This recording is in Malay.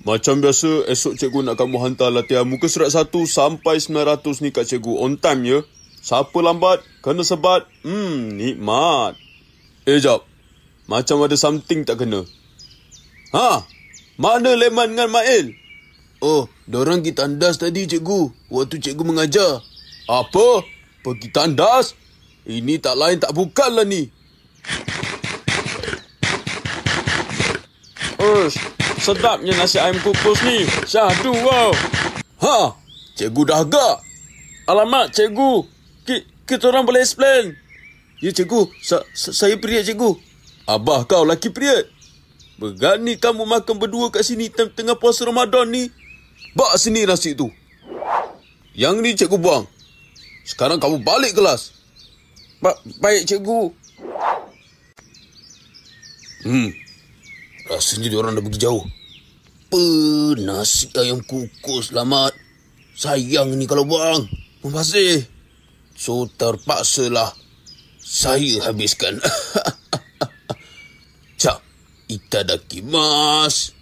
Macam biasa, esok cikgu nak kamu hantar latihan muka surat 1 sampai 900 ni kat cikgu. On time ya. Siapa lambat, kena sebat. Nikmat. Jap. Macam ada something tak kena. Mana Leman dengan Mail? Oh, dorang pergi tandas tadi cikgu. Waktu cikgu mengajar. Apa? Pergi tandas? Ini tak lain tak bukanlah ni. Sedapnya nasi ayam kukus ni. Syahdu wow. Cikgu dah agak. Alamak cikgu. Kita orang boleh explain. Ya cikgu, saya period cikgu. Abah kau laki period. Berani kamu makan berdua kat sini tengah puasa Ramadan ni. Bak sini nasi tu. Yang ni cikgu buang. Sekarang kamu balik kelas. Baik cikgu. Rasanya diorang dah pergi jauh. Nasi ayam kukus selamat. Sayang ni kalau buang. Terima So terpaksalah saya habiskan. Itadakimasu.